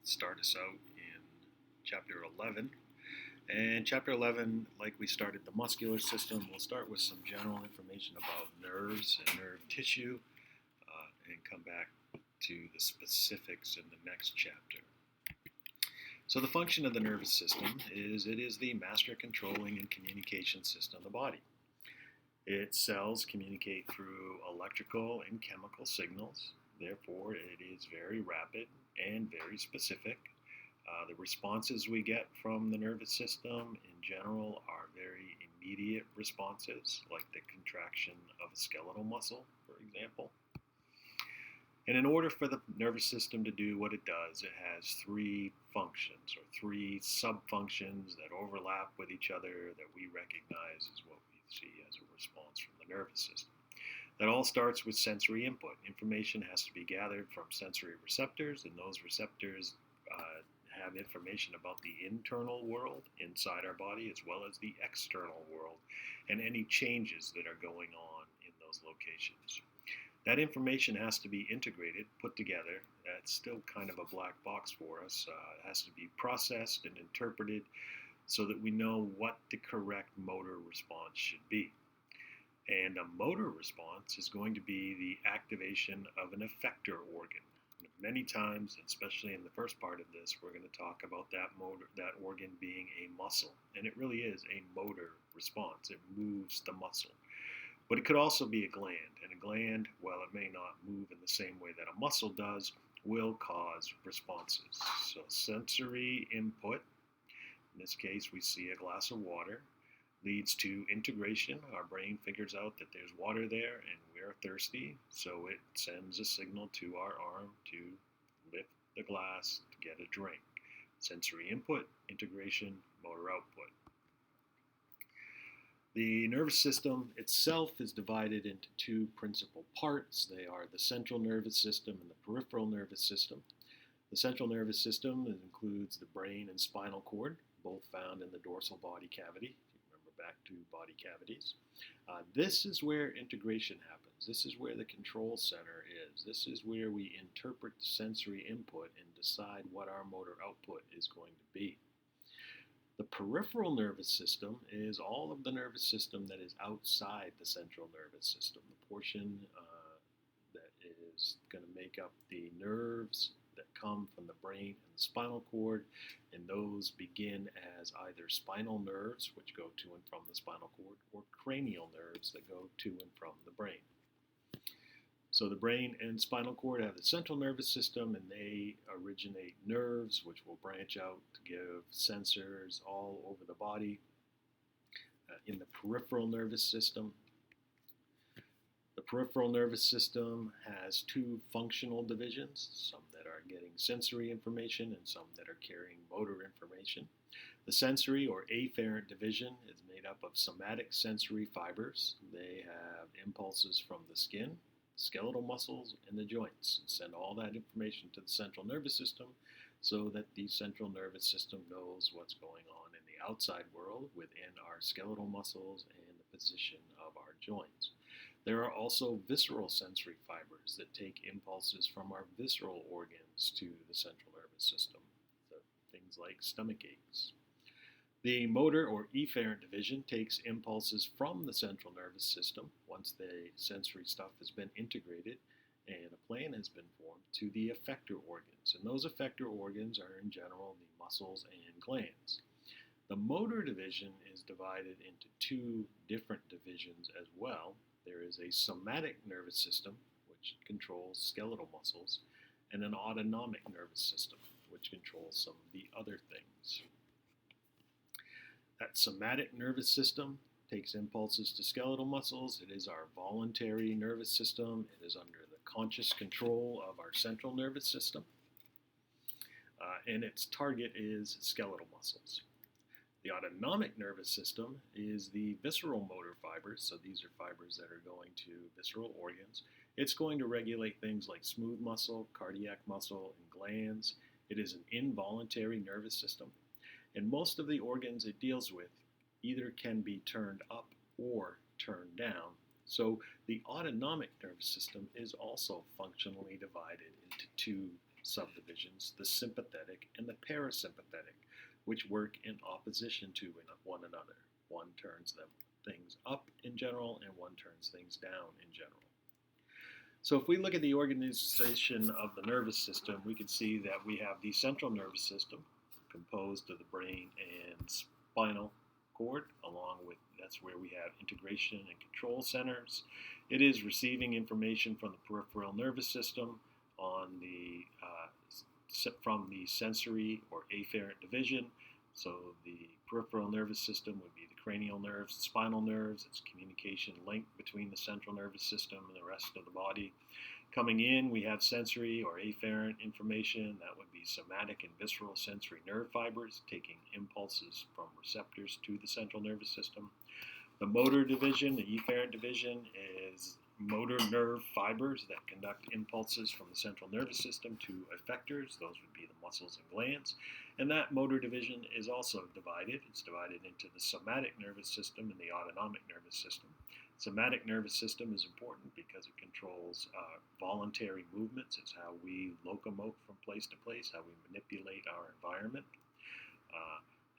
start us out in chapter 11. And chapter 11, like we started the muscular system, we'll start with some general information about nerves and nerve tissue and come back to the specifics in the next chapter. So the function of the nervous system is it is the master controlling and communication system of the body. Its cells communicate through electrical and chemical signals. Therefore, it is very rapid and very specific. The responses we get from the nervous system in general are very immediate responses, like the contraction of a skeletal muscle, for example. And in order for the nervous system to do what it does, it has three functions or three sub-functions that overlap with each other that we recognize as what we see as a response from the nervous system. That all starts with sensory input. Information has to be gathered from sensory receptors, and those receptors have information about the internal world inside our body as well as the external world and any changes that are going on in those locations. That information has to be integrated, put together. That's still kind of a black box for us. It has to be processed and interpreted so that we know what the correct motor response should be. And a motor response is going to be the activation of an effector organ. Many times, especially in the first part of this, we're going to talk about that organ being a muscle. And it really is a motor response. It moves the muscle. But it could also be a gland. And a gland, while it may not move in the same way that a muscle does, will cause responses. So sensory input, in this case we see a glass of water, leads to integration. Our brain figures out that there's water there and we're thirsty, so it sends a signal to our arm to lift the glass to get a drink. Sensory input, integration, motor output. The nervous system itself is divided into two principal parts. They are the central nervous system and the peripheral nervous system. The central nervous system includes the brain and spinal cord, both found in the dorsal body cavity. Back to body cavities. This is where integration happens. This is where the control center is. This is where we interpret sensory input and decide what our motor output is going to be. The peripheral nervous system is all of the nervous system that is outside the central nervous system, the portion that is going to make up the nerves that come from the brain and the spinal cord, and those begin as either spinal nerves, which go to and from the spinal cord, or cranial nerves that go to and from the brain. So the brain and spinal cord have the central nervous system, and they originate nerves, which will branch out to give sensors all over the body. In the peripheral nervous system, the peripheral nervous system has two functional divisions, some that are getting sensory information and some that are carrying motor information. The sensory or afferent division is made up of somatic sensory fibers. They have impulses from the skin, skeletal muscles, and the joints, and send all that information to the central nervous system so that the central nervous system knows what's going on in the outside world within our skeletal muscles and the position of our joints. There are also visceral sensory fibers that take impulses from our visceral organs to the central nervous system, so things like stomach aches. The motor or efferent division takes impulses from the central nervous system once the sensory stuff has been integrated and a plan has been formed to the effector organs. And those effector organs are in general the muscles and glands. The motor division is divided into two different divisions as well. There is a somatic nervous system, which controls skeletal muscles, and an autonomic nervous system, which controls some of the other things. That somatic nervous system takes impulses to skeletal muscles. It is our voluntary nervous system. It is under the conscious control of our central nervous system. And its target is skeletal muscles. The autonomic nervous system is the visceral motor fibers, so these are fibers that are going to visceral organs. It's going to regulate things like smooth muscle, cardiac muscle, and glands. It is an involuntary nervous system, and most of the organs it deals with either can be turned up or turned down. So the autonomic nervous system is also functionally divided into two subdivisions, the sympathetic and the parasympathetic, which work in opposition to one another. One turns things up in general, and one turns things down in general. So if we look at the organization of the nervous system, we can see that we have the central nervous system, composed of the brain and spinal cord, along with, that's where we have integration and control centers. It is receiving information from the peripheral nervous system from the sensory or afferent division. So the peripheral nervous system would be the cranial nerves, the spinal nerves. It's communication link between the central nervous system and the rest of the body. Coming in, we have sensory or afferent information. That would be somatic and visceral sensory nerve fibers, taking impulses from receptors to the central nervous system. The motor division, the efferent division, is motor nerve fibers that conduct impulses from the central nervous system to effectors. Those would be the muscles and glands. And that motor division is also divided. It's divided into the somatic nervous system and the autonomic nervous system. Somatic nervous system is important because it controls voluntary movements. It's how we locomote from place to place, how we manipulate our environment.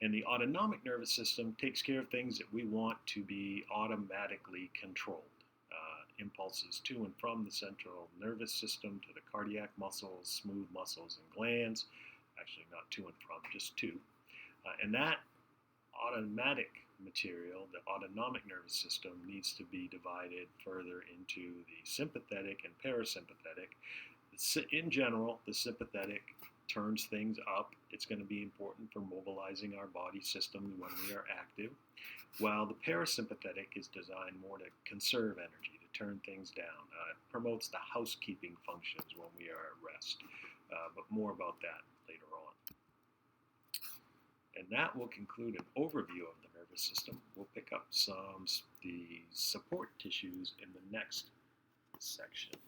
And the autonomic nervous system takes care of things that we want to be automatically controlled. Impulses to and from the central nervous system to the cardiac muscles, smooth muscles, and glands. Actually, not to and from, just to. And that automatic material, the autonomic nervous system, needs to be divided further into the sympathetic and parasympathetic. In general, the sympathetic turns things up. It's going to be important for mobilizing our body system when we are active, while the parasympathetic is designed more to conserve energy, to turn things down. It promotes the housekeeping functions when we are at rest, but more about that later on. And that will conclude an overview of the nervous system. We'll pick up the support tissues in the next section.